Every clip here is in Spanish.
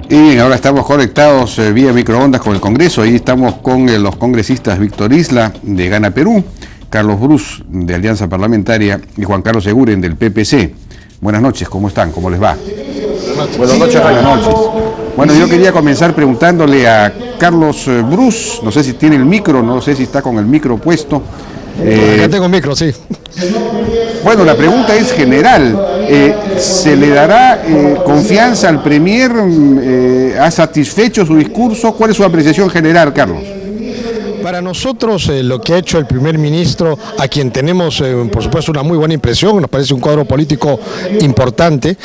Y bien, ahora estamos conectados vía microondas con el Congreso. Ahí estamos con los congresistas Víctor Isla, de Gana Perú, Carlos Brus, de Alianza Parlamentaria, y Juan Carlos Seguren, del PPC. Buenas noches, ¿cómo están? ¿Cómo les va? Buenas noches. Buenas noches. Bueno, yo quería comenzar preguntándole a Carlos Brus, no sé si tiene el micro, no sé si está con el micro puesto. Acá tengo micro, sí. Bueno, la pregunta es general. ¿Se le dará confianza al Premier? ¿Ha satisfecho su discurso? ¿Cuál es su apreciación general, Carlos? Para nosotros lo que ha hecho el primer ministro, a quien tenemos por supuesto una muy buena impresión, nos parece un cuadro político importante,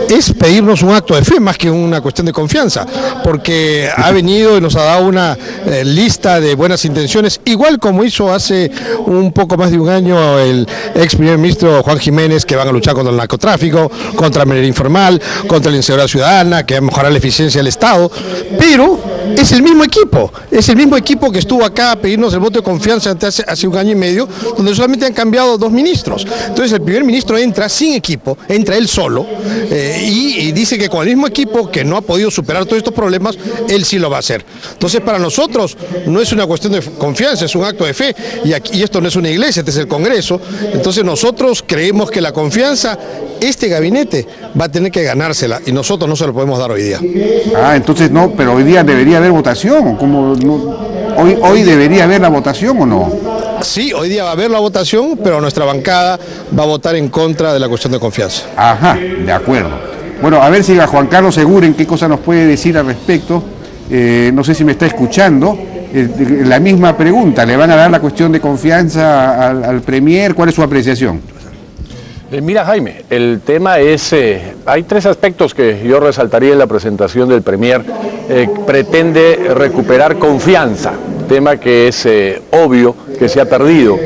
es pedirnos un acto de fe más que una cuestión de confianza, porque ha venido y nos ha dado una lista de buenas intenciones, igual como hizo hace un poco más de un año el ex primer ministro Juan Jiménez, que van a luchar contra el narcotráfico, contra la minería informal, contra la inseguridad ciudadana, que va a mejorar la eficiencia del Estado, pero es el mismo equipo que estuvo acá a pedirnos el voto de confianza hace un año y medio, donde solamente han cambiado 2 ministros. Entonces el primer ministro entra sin equipo, entra él solo, y dice que con el mismo equipo que no ha podido superar todos estos problemas, él sí lo va a hacer. Entonces para nosotros no es una cuestión de confianza, es un acto de fe, y esto no es una iglesia, este es el Congreso. Entonces nosotros creemos que la confianza, este gabinete va a tener que ganársela, y nosotros no se lo podemos dar hoy día. Entonces no, pero hoy día debería haber votación, ¿cómo no? ¿Hoy debería haber la votación o no? Sí, hoy día va a haber la votación, pero nuestra bancada va a votar en contra de la cuestión de confianza. Ajá, de acuerdo. Bueno, a ver si a Juan Carlos Seguren qué cosa nos puede decir al respecto. No sé si me está escuchando. La misma pregunta, ¿le van a dar la cuestión de confianza al Premier? ¿Cuál es su apreciación? Mira, Jaime, el tema es, hay 3 aspectos que yo resaltaría en la presentación del Premier. Pretende recuperar confianza, tema que es obvio que se ha perdido.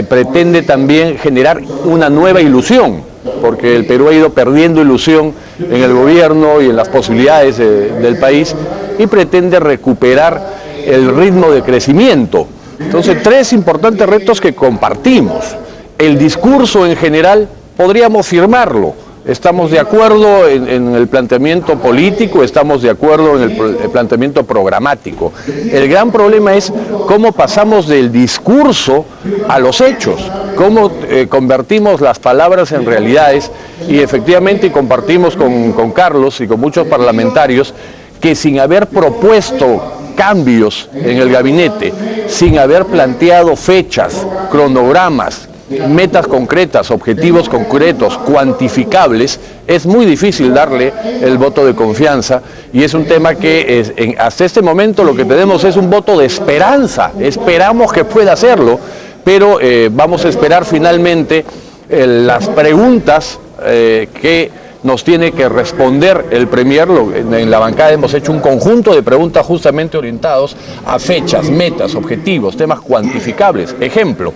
Pretende también generar una nueva ilusión, porque el Perú ha ido perdiendo ilusión en el gobierno y en las posibilidades del país, y pretende recuperar el ritmo de crecimiento. Entonces, 3 importantes retos que compartimos. El discurso en general podríamos firmarlo, estamos de acuerdo en el planteamiento político, estamos de acuerdo en el planteamiento programático. El gran problema es cómo pasamos del discurso a los hechos, cómo convertimos las palabras en realidades, y efectivamente compartimos con Carlos y con muchos parlamentarios que sin haber propuesto cambios en el gabinete, sin haber planteado fechas, cronogramas, metas concretas, objetivos concretos, cuantificables, es muy difícil darle el voto de confianza, y es un tema que hasta este momento lo que tenemos es un voto de esperanza. Esperamos que pueda hacerlo, pero vamos a esperar finalmente las preguntas que nos tiene que responder el Premier. En la bancada hemos hecho un conjunto de preguntas justamente orientados a fechas, metas, objetivos, temas cuantificables. Ejemplo,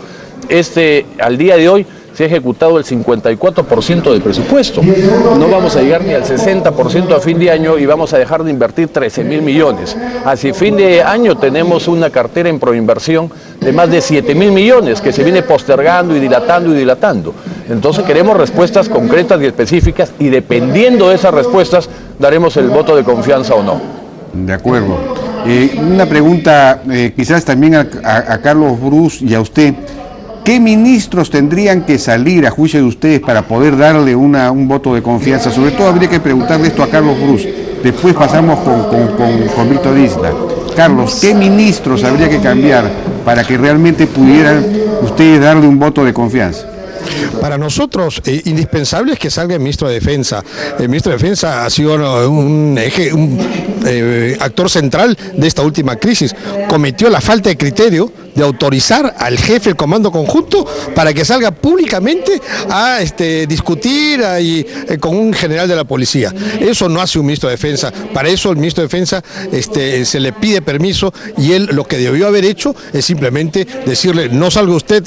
al día de hoy se ha ejecutado el 54% del presupuesto. No vamos a llegar ni al 60% a fin de año, y vamos a dejar de invertir 13.000 millones. Hacia fin de año tenemos una cartera en proinversión de más de 7.000 millones que se viene postergando y dilatando. Entonces queremos respuestas concretas y específicas, y dependiendo de esas respuestas daremos el voto de confianza o no. De acuerdo. Una pregunta quizás también a Carlos Brus y a usted. ¿Qué ministros tendrían que salir, a juicio de ustedes, para poder darle un voto de confianza? Sobre todo habría que preguntarle esto a Carlos Brus. Después pasamos con Víctor Isla. Carlos, ¿qué ministros habría que cambiar para que realmente pudieran ustedes darle un voto de confianza? Para nosotros, indispensable es que salga el ministro de Defensa. El ministro de Defensa ha sido un actor central de esta última crisis. Cometió la falta de criterio de autorizar al jefe del Comando Conjunto para que salga públicamente a discutir con un general de la policía. Eso no hace un ministro de Defensa. Para eso el ministro de Defensa se le pide permiso, y él lo que debió haber hecho es simplemente decirle: no salga usted,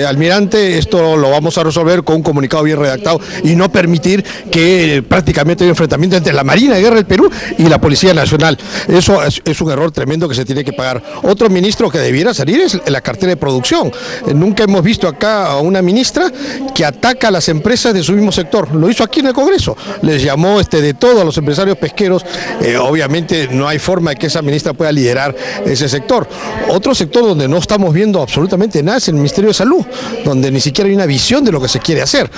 almirante, esto lo vamos a resolver con un comunicado bien redactado, y no permitir que prácticamente haya un enfrentamiento entre la Marina de Guerra del Perú y la Policía Nacional. Eso es un error tremendo que se tiene que pagar. Otro ministro que debiera debiera salir es la cartera de producción. Nunca hemos visto acá a una ministra que ataca a las empresas de su mismo sector. Lo hizo aquí en el Congreso. Les llamó de todo a los empresarios pesqueros. Obviamente no hay forma de que esa ministra pueda liderar ese sector. Otro sector donde no estamos viendo absolutamente nada es el Ministerio de Salud, donde ni siquiera hay una visión de lo que se quiere hacer.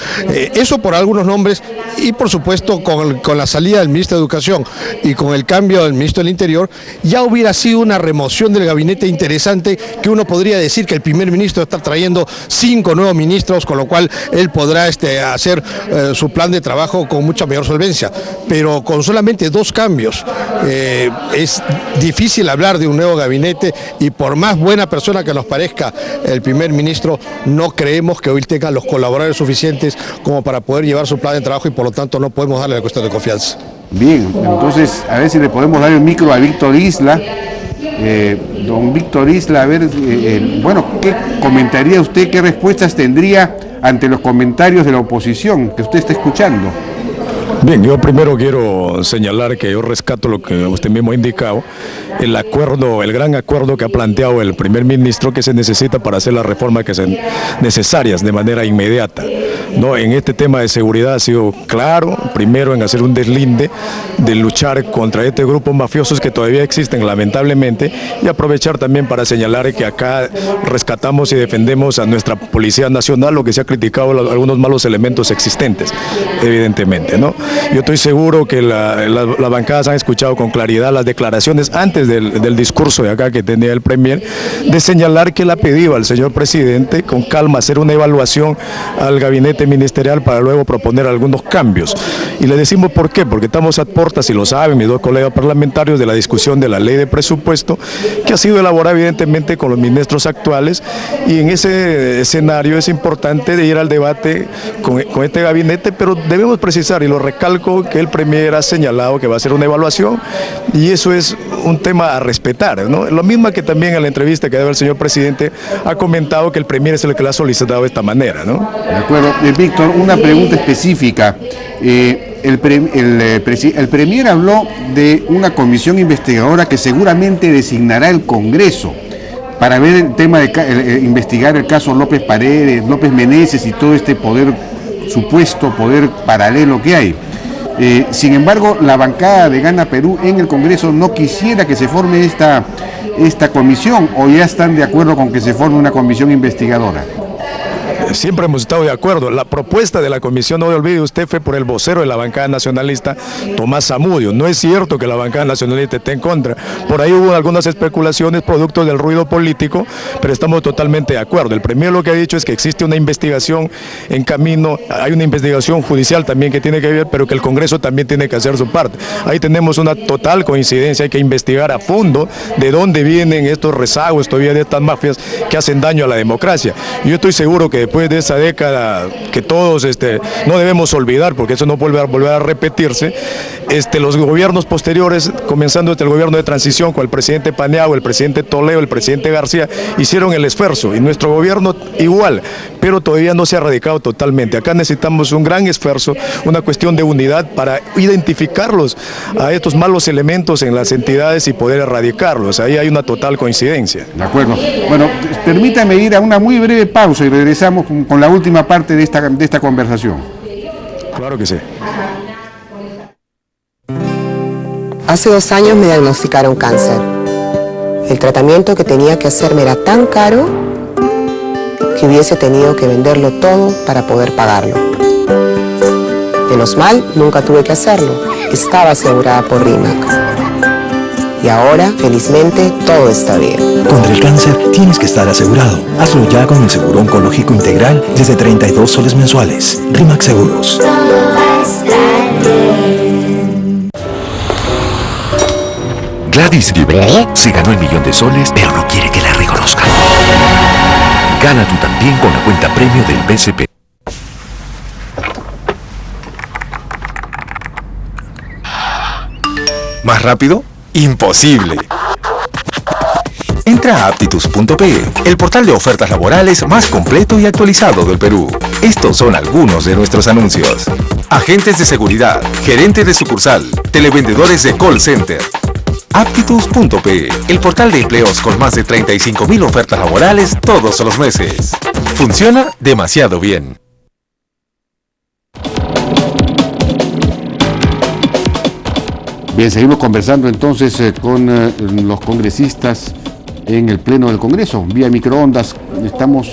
Eso por algunos nombres y por supuesto con la salida del ministro de Educación y con el cambio del ministro del Interior, ya hubiera sido una remoción del gabinete interesante, que uno podría decir que el primer ministro está trayendo 5 nuevos ministros, con lo cual él podrá hacer su plan de trabajo con mucha mayor solvencia. Pero con solamente 2 cambios es difícil hablar de un nuevo gabinete, y por más buena persona que nos parezca el primer ministro, no creemos que hoy tenga los colaboradores suficientes como para poder llevar su plan de trabajo, y por lo tanto no podemos darle la cuestión de confianza. Bien, entonces a ver si le podemos dar el micro a Víctor Isla. Don Víctor Isla, a ver, bueno, ¿qué comentaría usted, qué respuestas tendría ante los comentarios de la oposición que usted está escuchando? Bien, yo primero quiero señalar que yo rescato lo que usted mismo ha indicado, el acuerdo, el gran acuerdo que ha planteado el primer ministro, que se necesita para hacer las reformas que sean necesarias de manera inmediata. No, en este tema de seguridad ha sido claro, primero en hacer un deslinde, de luchar contra este grupo mafiosos que todavía existen lamentablemente, y aprovechar también para señalar que acá rescatamos y defendemos a nuestra Policía Nacional, lo que se ha criticado algunos malos elementos existentes, evidentemente, ¿no? Yo estoy seguro que las bancadas han escuchado con claridad las declaraciones antes del discurso de acá que tenía el Premier, de señalar que le ha pedido al señor presidente con calma hacer una evaluación al gabinete ministerial para luego proponer algunos cambios. Y le decimos por qué, porque estamos a puertas, y lo saben mis 2 colegas parlamentarios, de la discusión de la ley de presupuesto, que ha sido elaborada evidentemente con los ministros actuales, y en ese escenario es importante de ir al debate con este gabinete, pero debemos precisar, y lo recalco, que el Premier ha señalado que va a hacer una evaluación, y eso es un tema a respetar, ¿no? Lo mismo que también en la entrevista que daba el señor presidente ha comentado que el Premier es el que le ha solicitado de esta manera, ¿no? De acuerdo. Víctor, una pregunta específica. El Premier habló de una comisión investigadora que seguramente designará el Congreso para ver el tema de investigar el caso López Paredes, López Meneses y todo este supuesto poder paralelo que hay. Sin embargo, la bancada de Gana Perú en el Congreso no quisiera que se forme esta comisión, ¿o ya están de acuerdo con que se forme una comisión investigadora? Siempre hemos estado de acuerdo. La propuesta de la comisión, no me olvide usted, fue por el vocero de la bancada nacionalista, Tomás Zamudio. No es cierto que la bancada nacionalista esté en contra. Por ahí hubo algunas especulaciones producto del ruido político, pero estamos totalmente de acuerdo. El Premier lo que ha dicho es que existe una investigación en camino, hay una investigación judicial también que tiene que ver, pero que el Congreso también tiene que hacer su parte. Ahí tenemos una total coincidencia, hay que investigar a fondo de dónde vienen estos rezagos todavía de estas mafias que hacen daño a la democracia. Yo estoy seguro que después de esa década que todos no debemos olvidar, porque eso no vuelve a repetirse, los gobiernos posteriores, comenzando desde el gobierno de transición con el presidente Paniagua, el presidente Toledo, el presidente García, hicieron el esfuerzo, y nuestro gobierno igual, pero todavía no se ha erradicado totalmente. Acá necesitamos un gran esfuerzo, una cuestión de unidad para identificarlos a estos malos elementos en las entidades y poder erradicarlos. Ahí hay una total coincidencia. De acuerdo. Bueno, permítame ir a una muy breve pausa y regresamos con la última parte de esta conversación. Claro que sí. Hace 2 años me diagnosticaron cáncer. El tratamiento que tenía que hacerme era tan caro que hubiese tenido que venderlo todo para poder pagarlo. Menos mal, nunca tuve que hacerlo. Estaba asegurada por RIMAC. Y ahora, felizmente, todo está bien. Contra el cáncer tienes que estar asegurado. Hazlo ya con el seguro oncológico integral desde 32 soles mensuales. RIMAC Seguros. Todo va a estar bien. Gladys Guibré se ganó el $1.000.000 de soles, pero no quiere que la reconozcan. Gana tú también con la cuenta premio del BCP. ¿Más rápido? ¡Imposible! Entra a aptitus.pe, el portal de ofertas laborales más completo y actualizado del Perú. Estos son algunos de nuestros anuncios. Agentes de seguridad, gerentes de sucursal, televendedores de call center. Aptitus.pe, el portal de empleos con más de 35.000 ofertas laborales todos los meses. Funciona demasiado bien. Bien, seguimos conversando entonces con los congresistas en el Pleno del Congreso, vía microondas. ¿Estamos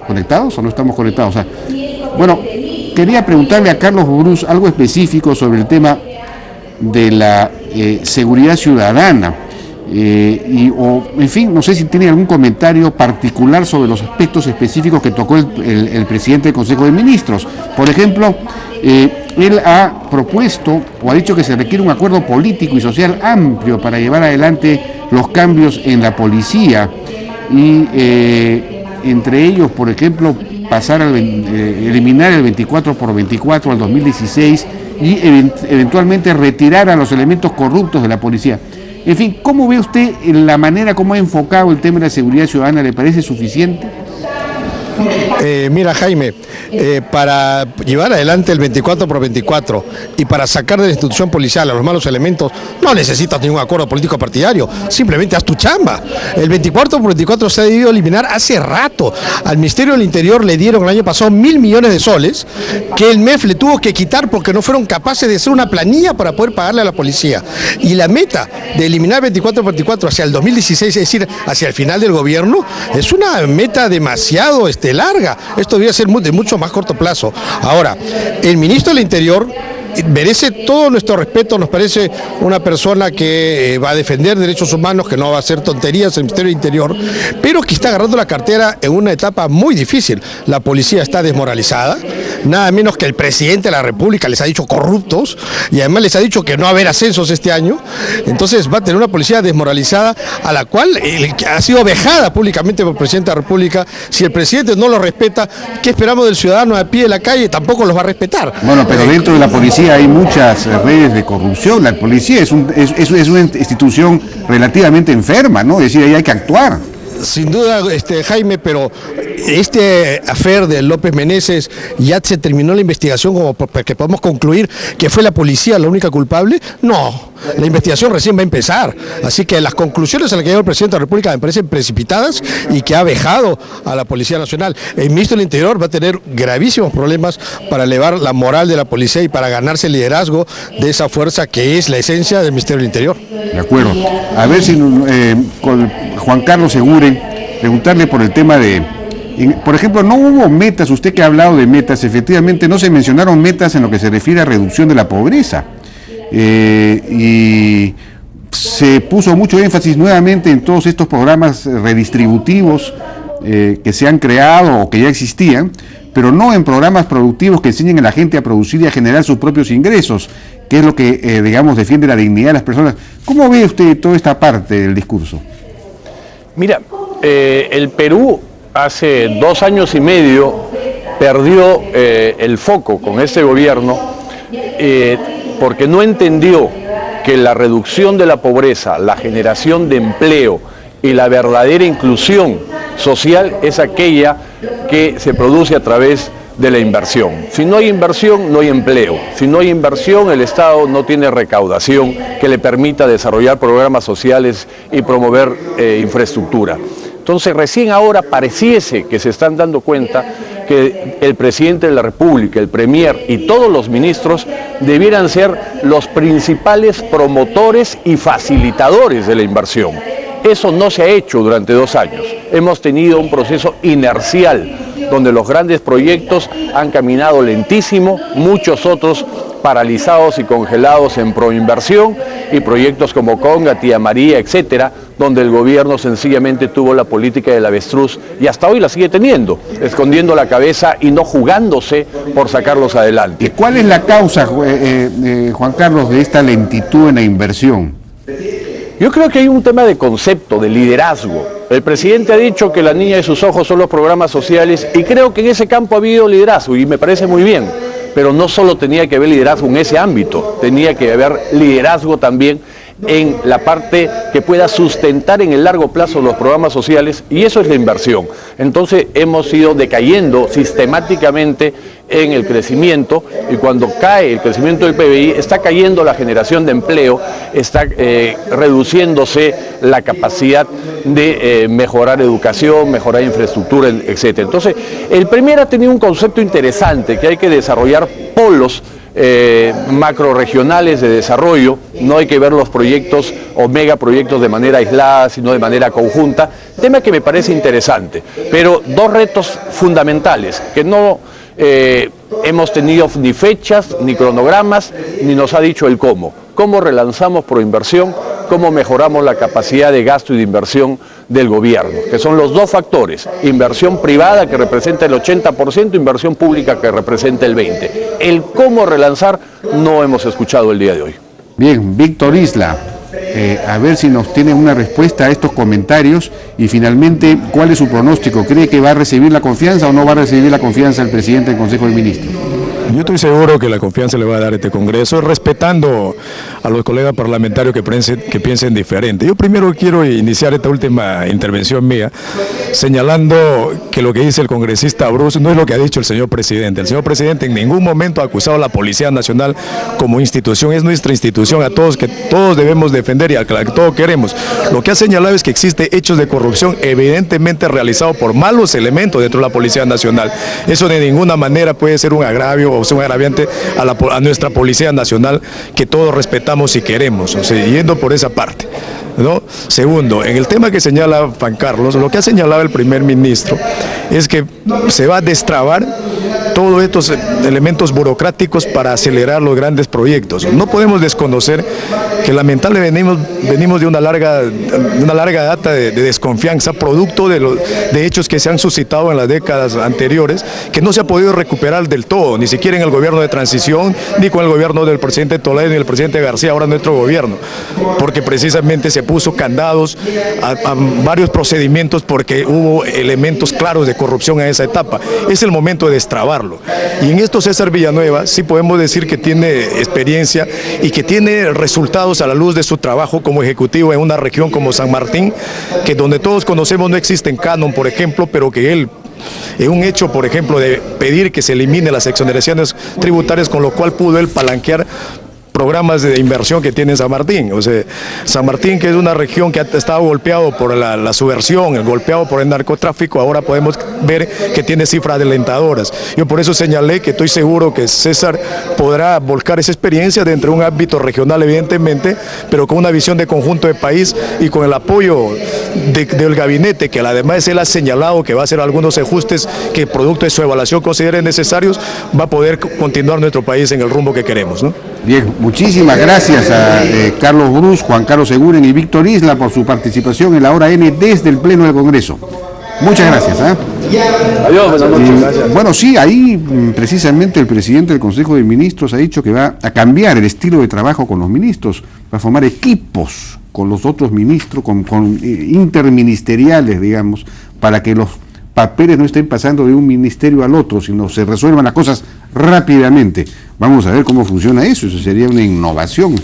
conectados o no estamos conectados? Bueno, quería preguntarle a Carlos Bruce algo específico sobre el tema de la seguridad ciudadana. En fin, no sé si tiene algún comentario particular sobre los aspectos específicos que tocó el presidente del Consejo de Ministros. Por ejemplo, él ha propuesto o ha dicho que se requiere un acuerdo político y social amplio para llevar adelante los cambios en la policía y entre ellos, por ejemplo, eliminar el 24x24 al 2016 y eventualmente retirar a los elementos corruptos de la policía. En fin, ¿cómo ve usted la manera como ha enfocado el tema de la seguridad ciudadana? ¿Le parece suficiente? Mira, Jaime, para llevar adelante el 24x24 y para sacar de la institución policial a los malos elementos no necesitas ningún acuerdo político partidario, simplemente haz tu chamba. El 24x24 se ha debido eliminar hace rato. Al Ministerio del Interior le dieron el año pasado 1.000 millones de soles que el MEF le tuvo que quitar porque no fueron capaces de hacer una planilla para poder pagarle a la policía. Y la meta de eliminar 24x24 hacia el 2016, es decir, hacia el final del gobierno, es una meta demasiado larga. Esto debería ser de mucho más corto plazo. Ahora, el ministro del Interior merece todo nuestro respeto, nos parece una persona que va a defender derechos humanos, que no va a hacer tonterías en el Ministerio del Interior, pero que está agarrando la cartera en una etapa muy difícil. La policía está desmoralizada, nada menos que el presidente de la República les ha dicho corruptos y además les ha dicho que no va a haber ascensos este año. Entonces va a tener una policía desmoralizada a la cual ha sido vejada públicamente por el presidente de la República. Si el presidente no lo respeta, ¿qué esperamos del ciudadano a pie de la calle? Tampoco los va a respetar. Bueno, pero dentro de la policía hay muchas redes de corrupción. La policía es una institución relativamente enferma, ¿no? Es decir, ahí hay que actuar. Sin duda, Jaime, pero este afer de López Meneses, ¿ya se terminó la investigación como para que podamos concluir que fue la policía la única culpable? No, la investigación recién va a empezar, así que las conclusiones a las que llegó el presidente de la República me parecen precipitadas y que ha vejado a la Policía Nacional. El ministro del Interior va a tener gravísimos problemas para elevar la moral de la policía y para ganarse el liderazgo de esa fuerza que es la esencia del Ministerio del Interior. De acuerdo. A ver si con Juan Carlos Eguren, preguntarle por el tema de... Por ejemplo, no hubo metas, usted que ha hablado de metas, efectivamente no se mencionaron metas en lo que se refiere a reducción de la pobreza. Y se puso mucho énfasis nuevamente en todos estos programas redistributivos que se han creado o que ya existían, pero no en programas productivos que enseñen a la gente a producir y a generar sus propios ingresos, que es lo que, digamos, defiende la dignidad de las personas. ¿Cómo ve usted toda esta parte del discurso? Mira, el Perú hace 2 años y medio perdió el foco con este gobierno porque no entendió que la reducción de la pobreza, la generación de empleo y la verdadera inclusión social es aquella que se produce a través de la inversión. Si no hay inversión, no hay empleo. Si no hay inversión, el Estado no tiene recaudación que le permita desarrollar programas sociales y promover infraestructura. Entonces, recién ahora pareciese que se están dando cuenta que el presidente de la República, el premier y todos los ministros debieran ser los principales promotores y facilitadores de la inversión. Eso no se ha hecho durante 2 años. Hemos tenido un proceso inercial donde los grandes proyectos han caminado lentísimo, muchos otros paralizados y congelados en proinversión, y proyectos como Conga, Tía María, etcétera, donde el gobierno sencillamente tuvo la política del avestruz y hasta hoy la sigue teniendo, escondiendo la cabeza y no jugándose por sacarlos adelante. ¿Y cuál es la causa, Juan Carlos, de esta lentitud en la inversión? Yo creo que hay un tema de concepto, de liderazgo. El presidente ha dicho que la niña de sus ojos son los programas sociales y creo que en ese campo ha habido liderazgo y me parece muy bien. Pero no solo tenía que haber liderazgo en ese ámbito, tenía que haber liderazgo también en la parte que pueda sustentar en el largo plazo los programas sociales, y eso es la inversión. Entonces hemos ido decayendo sistemáticamente en el crecimiento, y cuando cae el crecimiento del PBI está cayendo la generación de empleo, está reduciéndose la capacidad de mejorar educación, mejorar infraestructura, etc. Entonces el Premier ha tenido un concepto interesante, que hay que desarrollar polos macroregionales de desarrollo. No hay que ver los proyectos o megaproyectos de manera aislada, sino de manera conjunta, tema que me parece interesante, pero dos retos fundamentales que no hemos tenido ni fechas, ni cronogramas, ni nos ha dicho el cómo. ¿Cómo relanzamos Proinversión? ¿Cómo mejoramos la capacidad de gasto y de inversión del gobierno? Que son los dos factores: inversión privada, que representa el 80%, inversión pública, que representa el 20%. El cómo relanzar no hemos escuchado el día de hoy. Bien, Víctor Isla, a ver si nos tiene una respuesta a estos comentarios, y finalmente, ¿cuál es su pronóstico? ¿Cree que va a recibir la confianza o no va a recibir la confianza el presidente del Consejo de Ministros? Yo estoy seguro que la confianza le va a dar este Congreso, respetando a los colegas parlamentarios que piensen diferente. Yo primero quiero iniciar esta última intervención mía señalando que lo que dice el congresista Bruce no es lo que ha dicho el señor presidente. El señor presidente en ningún momento ha acusado a la Policía Nacional como institución. Es nuestra institución, a todos, que todos debemos defender y a la que todos queremos. Lo que ha señalado es que existe hechos de corrupción evidentemente realizados por malos elementos dentro de la Policía Nacional. Eso de ninguna manera puede ser un agravio o sea un agraviante a nuestra Policía Nacional, que todos respetamos y queremos, o sea, yendo por esa parte, ¿no? Segundo, en el tema que señala Juan Carlos, lo que ha señalado el primer ministro es que se va a destrabar todos estos elementos burocráticos para acelerar los grandes proyectos. No podemos desconocer que lamentablemente venimos de una larga data de desconfianza, producto de hechos que se han suscitado en las décadas anteriores, que no se ha podido recuperar del todo, ni siquiera en el gobierno de transición, ni con el gobierno del presidente Toledo, ni el presidente García, ahora nuestro gobierno, porque precisamente se puso candados a varios procedimientos porque hubo elementos claros de corrupción en esa etapa. Es el momento de destrabarlo. Y en esto César Villanueva sí podemos decir que tiene experiencia y que tiene resultados a la luz de su trabajo como ejecutivo en una región como San Martín, que donde todos conocemos no existe canon, por ejemplo, pero que él, en un hecho, por ejemplo, de pedir que se elimine las exoneraciones tributarias, con lo cual pudo él palanquear programas de inversión que tiene San Martín. O sea, San Martín, que es una región que ha estado golpeado por la subversión, golpeado por el narcotráfico, ahora podemos ver que tiene cifras alentadoras. Yo por eso señalé que estoy seguro que César podrá volcar esa experiencia dentro de un ámbito regional, evidentemente, pero con una visión de conjunto de país y con el apoyo del gabinete, que además él ha señalado que va a hacer algunos ajustes que producto de su evaluación considere necesarios, va a poder continuar nuestro país en el rumbo que queremos, ¿no? Bien, muchísimas gracias a Carlos Bruce, Juan Carlos Seguren y Víctor Isla por su participación en la Hora N desde el Pleno del Congreso. Muchas gracias. Adiós, buenas noches. Gracias. Bueno, sí, ahí precisamente el presidente del Consejo de Ministros ha dicho que va a cambiar el estilo de trabajo con los ministros, va a formar equipos con los otros ministros, con interministeriales, digamos, para que los papeles no estén pasando de un ministerio al otro, sino se resuelvan las cosas rápidamente. Vamos a ver cómo funciona eso. Eso sería una innovación,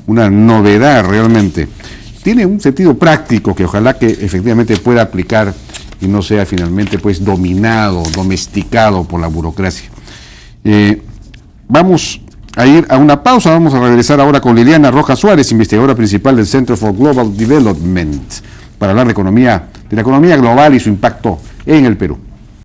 una novedad realmente. Tiene un sentido práctico que ojalá que efectivamente pueda aplicar y no sea finalmente pues dominado, domesticado por la burocracia. Vamos a ir a una pausa. Vamos a regresar ahora con Liliana Rojas Suárez, investigadora principal del Center for Global Development, para hablar de la economía global y su impacto en el Perú.